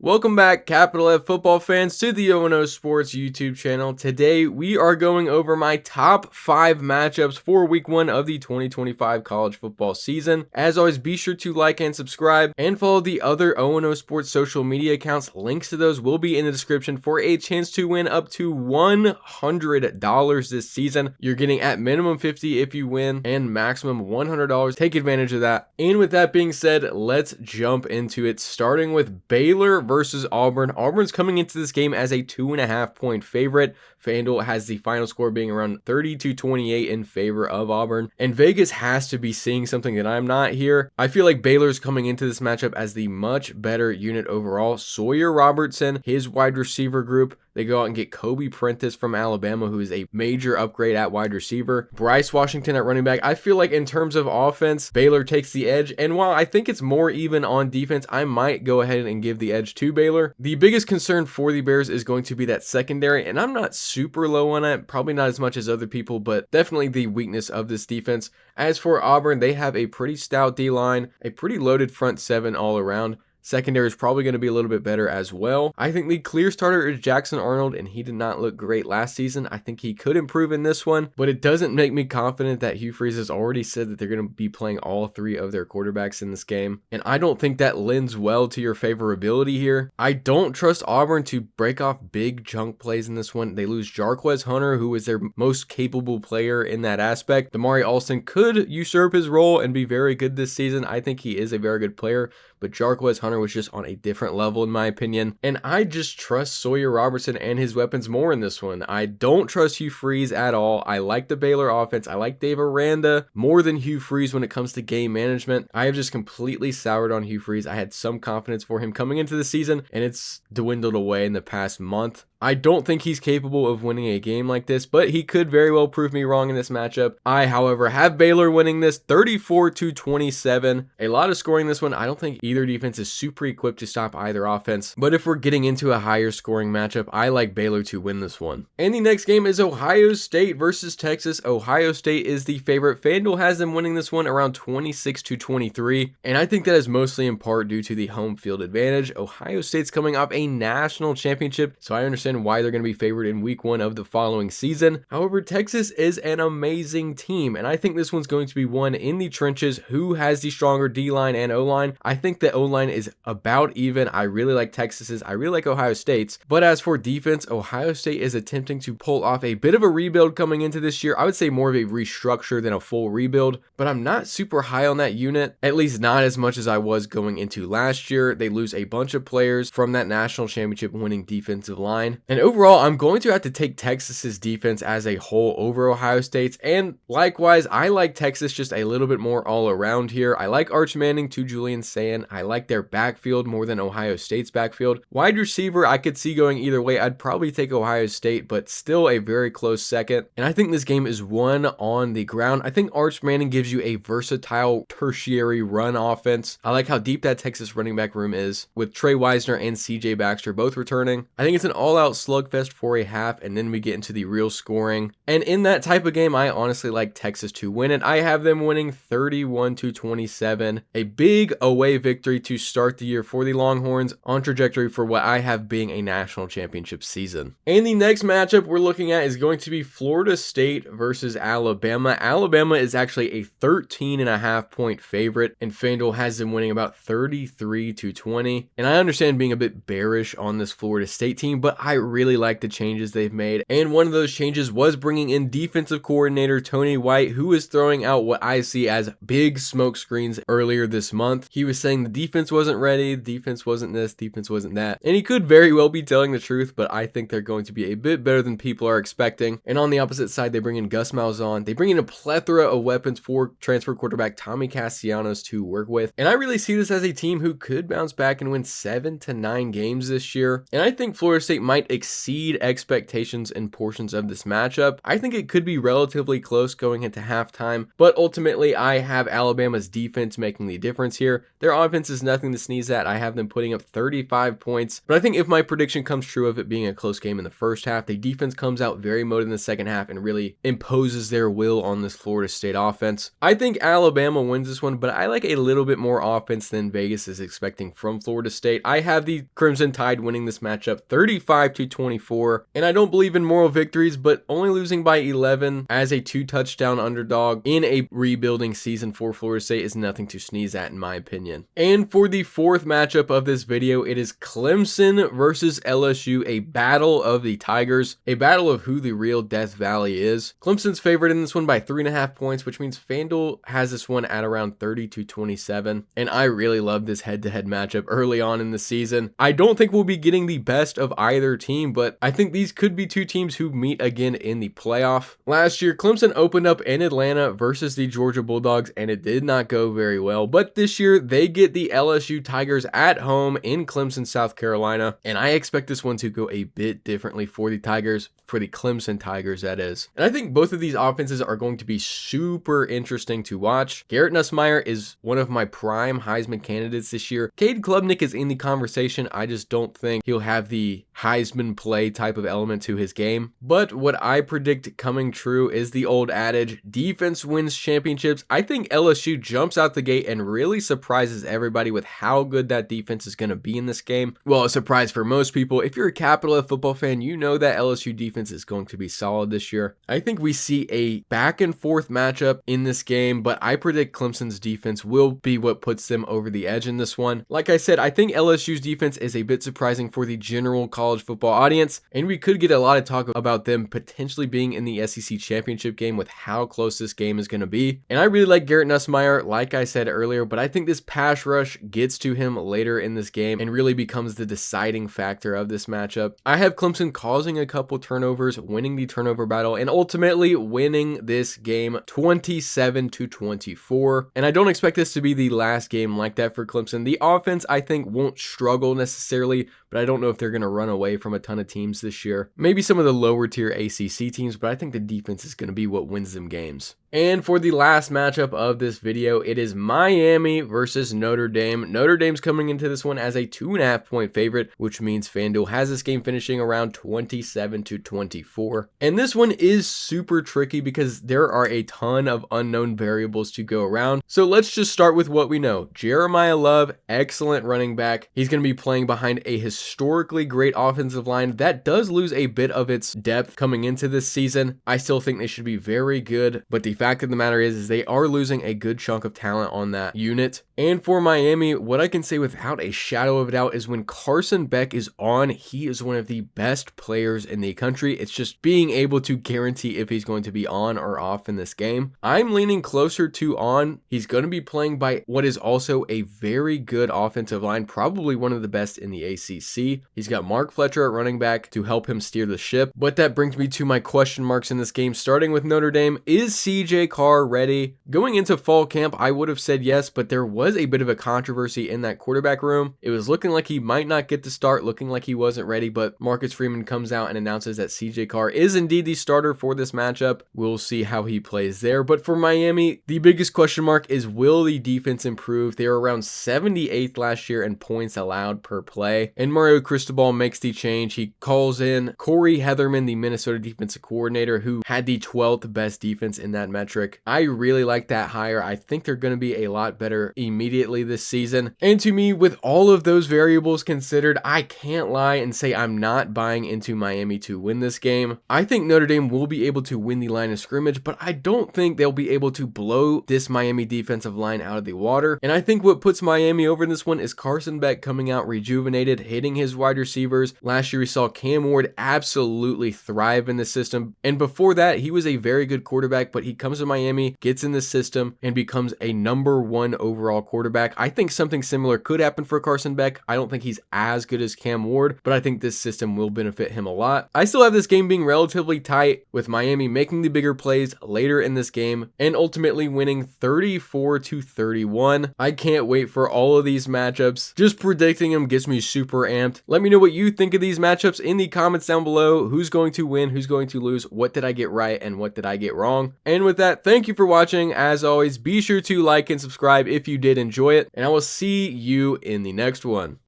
Welcome back, Capital F football fans, to the O&O Sports YouTube channel. Today, we are going over my top 5 matchups for week 1 of the 2025 college football season. As always, be sure to like and subscribe and follow the other O&O Sports social media accounts. Links to those will be in the description for a chance to win up to $100 this season. You're getting at minimum $50 if you win and maximum $100. Take advantage of that. And with that being said, let's jump into it, starting with Baylor versus Auburn. Auburn's coming into this game as a 2.5 point favorite. FanDuel has the final score being around 30-28 in favor of Auburn. And Vegas has to be seeing something that I'm not here. I feel like Baylor's coming into this matchup as the much better unit overall. Sawyer Robertson, his wide receiver group, they go out and get Kobe Prentice from Alabama, who is a major upgrade at wide receiver. Bryce Washington at running back. I feel like in terms of offense, Baylor takes the edge. And while I think it's more even on defense, I might go ahead and give the edge to Baylor. The biggest concern for the Bears is going to be that secondary, and I'm not super low on it. Probably not as much as other people, but definitely the weakness of this defense. As for Auburn, they have a pretty stout D-line, a pretty loaded front seven all around. Secondary is probably going to be a little bit better as well. I think the clear starter is Jackson Arnold, and he did not look great last season. I think he could improve in this one, but it doesn't make me confident that Hugh Freeze has already said that they're going to be playing all 3 of their quarterbacks in this game, and I don't think that lends well to your favorability here. I don't trust Auburn to break off big chunk plays in this one. They lose Jarquez Hunter, who is their most capable player in that aspect. Damari Alston could usurp his role and be very good this season. I think he is a very good player, but Jarquez Hunter was just on a different level in my opinion. And I just trust Sawyer Robertson and his weapons more in this one. I don't trust Hugh Freeze at all. I like the Baylor offense. I like Dave Aranda more than Hugh Freeze when it comes to game management. I have just completely soured on Hugh Freeze. I had some confidence for him coming into the season, and it's dwindled away in the past month. I don't think he's capable of winning a game like this, but he could very well prove me wrong in this matchup. I, however, have Baylor winning this 34-27. A lot of scoring this one. I don't think either defense is super equipped to stop either offense, but if we're getting into a higher scoring matchup, I like Baylor to win this one. And the next game is Ohio State versus Texas. Ohio State is the favorite. FanDuel has them winning this one around 26-23, and I think that is mostly in part due to the home field advantage. Ohio State's coming off a national championship, so I understand why they're going to be favored in week 1 of the following season. However, Texas is an amazing team, and I think this one's going to be won in the trenches. Who has the stronger D-line and O-line? I think the O-line is about even. I really like Texas's. I really like Ohio State's. But as for defense, Ohio State is attempting to pull off a bit of a rebuild coming into this year. I would say more of a restructure than a full rebuild, but I'm not super high on that unit, at least not as much as I was going into last year. They lose a bunch of players from that national championship winning defensive line. And overall, I'm going to have to take Texas's defense as a whole over Ohio State's. And likewise, I like Texas just a little bit more all around here. I like Arch Manning to Julian Sand. I like their backfield more than Ohio State's backfield. Wide receiver, I could see going either way. I'd probably take Ohio State, but still a very close second. And I think this game is won on the ground. I think Arch Manning gives you a versatile tertiary run offense. I like how deep that Texas running back room is with Trey Wisner and CJ Baxter both returning. I think it's an all-out slugfest for a half, and then we get into the real scoring. And in that type of game, I honestly like Texas to win it. I have them winning 31-27. A big away victory to start the year for the Longhorns, on trajectory for what I have being a national championship season. And the next matchup we're looking at is going to be Florida State versus Alabama. Alabama is actually a 13.5 point favorite, and FanDuel has them winning about 33-20. And I understand being a bit bearish on this Florida State team, but I really like the changes they've made. And one of those changes was bringing in defensive coordinator Tony White, who is throwing out what I see as big smoke screens earlier this month. He was saying the defense wasn't ready, defense wasn't this, defense wasn't that. And he could very well be telling the truth, but I think they're going to be a bit better than people are expecting. And on the opposite side, they bring in Gus Malzahn. They bring in a plethora of weapons for transfer quarterback Tommy Castellanos to work with. And I really see this as a team who could bounce back and win 7 to 9 games this year. And I think Florida State might might exceed expectations in portions of this matchup. I think it could be relatively close going into halftime, but ultimately I have Alabama's defense making the difference here. Their offense is nothing to sneeze at. I have them putting up 35 points, but I think if my prediction comes true of it being a close game in the first half, the defense comes out very motivated in the second half and really imposes their will on this Florida State offense. I think Alabama wins this one, but I like a little bit more offense than Vegas is expecting from Florida State. I have the Crimson Tide winning this matchup 35-24, and I don't believe in moral victories, but only losing by 11 as a 2-touchdown underdog in a rebuilding season for Florida State is nothing to sneeze at in my opinion. And for the fourth matchup of this video, it is Clemson versus LSU, a battle of the Tigers, a battle of who the real Death Valley is. Clemson's favored in this one by 3.5 points, which means FanDuel has this one at around 30-27, and I really love this head-to-head matchup early on in the season. I don't think we'll be getting the best of either team, but I think these could be two teams who meet again in the playoff. Last year, Clemson opened up in Atlanta versus the Georgia Bulldogs, and it did not go very well, but this year they get the LSU Tigers at home in Clemson, South Carolina, and I expect this one to go a bit differently for the Tigers, for the Clemson Tigers that is. And I think both of these offenses are going to be super interesting to watch. Garrett Nussmeier is one of my prime Heisman candidates this year. Cade Klubnik is in the conversation. I just don't think he'll have the Heisman play type of element to his game. But what I predict coming true is the old adage, defense wins championships. I think LSU jumps out the gate and really surprises everybody with how good that defense is going to be in this game. Well, a surprise for most people. If you're a capital F football fan, you know that LSU defense is going to be solid this year. I think we see a back and forth matchup in this game, but I predict Clemson's defense will be what puts them over the edge in this one. Like I said, I think LSU's defense is a bit surprising for the general college football audience, and we could get a lot of talk about them potentially being in the SEC championship game with how close this game is going to be. And I really like Garrett Nussmeier, like I said earlier, but I think this pass rush gets to him later in this game and really becomes the deciding factor of this matchup. I have Clemson causing a couple turnovers, winning the turnover battle, and ultimately winning this game 27-24. And I don't expect this to be the last game like that for Clemson. The offense, I think, won't struggle necessarily, but I don't know if they're going to run away from a ton of teams this year. Maybe some of the lower tier ACC teams, but I think the defense is going to be what wins them games. And for the last matchup of this video, it is Miami versus Notre Dame. Notre Dame's coming into this one as a 2.5 point favorite, which means FanDuel has this game finishing around 27-24. And this one is super tricky because there are a ton of unknown variables to go around. So let's just start with what we know. Jeremiah Love, excellent running back. He's going to be playing behind a historically great offensive line that does lose a bit of its depth coming into this season. I still think they should be very good, but the fact of the matter is they are losing a good chunk of talent on that unit. And for Miami, what I can say without a shadow of a doubt is when Carson Beck is on, he is one of the best players in the country. It's just being able to guarantee if he's going to be on or off in this game. I'm leaning closer to on. He's going to be playing by what is also a very good offensive line, probably one of the best in the ACC. He's got Mark Fletcher at running back to help him steer the ship. But that brings me to my question marks in this game, starting with Notre Dame. Is CJ Carr ready? Going into fall camp, I would have said yes, but there was a bit of a controversy in that quarterback room. It was looking like he might not get to start, looking like he wasn't ready, but Marcus Freeman comes out and announces that CJ Carr is indeed the starter for this matchup. We'll see how he plays there. But for Miami, the biggest question mark is, will the defense improve? They were around 78th last year in points allowed per play, and Mario Cristobal makes the change. He calls in Corey Heatherman, the Minnesota defensive coordinator, who had the 12th best defense in that metric. I really like that hire. I think they're going to be a lot better immediately this season. And to me, with all of those variables considered, I can't lie and say I'm not buying into Miami to win this game. I think Notre Dame will be able to win the line of scrimmage, but I don't think they'll be able to blow this Miami defensive line out of the water. And I think what puts Miami over in this one is Carson Beck coming out rejuvenated, hitting his wide receivers. Last year we saw Cam Ward absolutely thrive in the system, and before that he was a very good quarterback, but he comes comes to Miami, gets in the system, and becomes a #1 overall quarterback. I think something similar could happen for Carson Beck. I don't think he's as good as Cam Ward, but I think this system will benefit him a lot. I still have this game being relatively tight, with Miami making the bigger plays later in this game and ultimately winning 34-31. I can't wait for all of these matchups. Just predicting them gets me super amped. Let me know what you think of these matchups in the comments down below. Who's going to win? Who's going to lose? What did I get right and what did I get wrong? And with that, thank you for watching. As always, be sure to like and subscribe if you did enjoy it, and I will see you in the next one.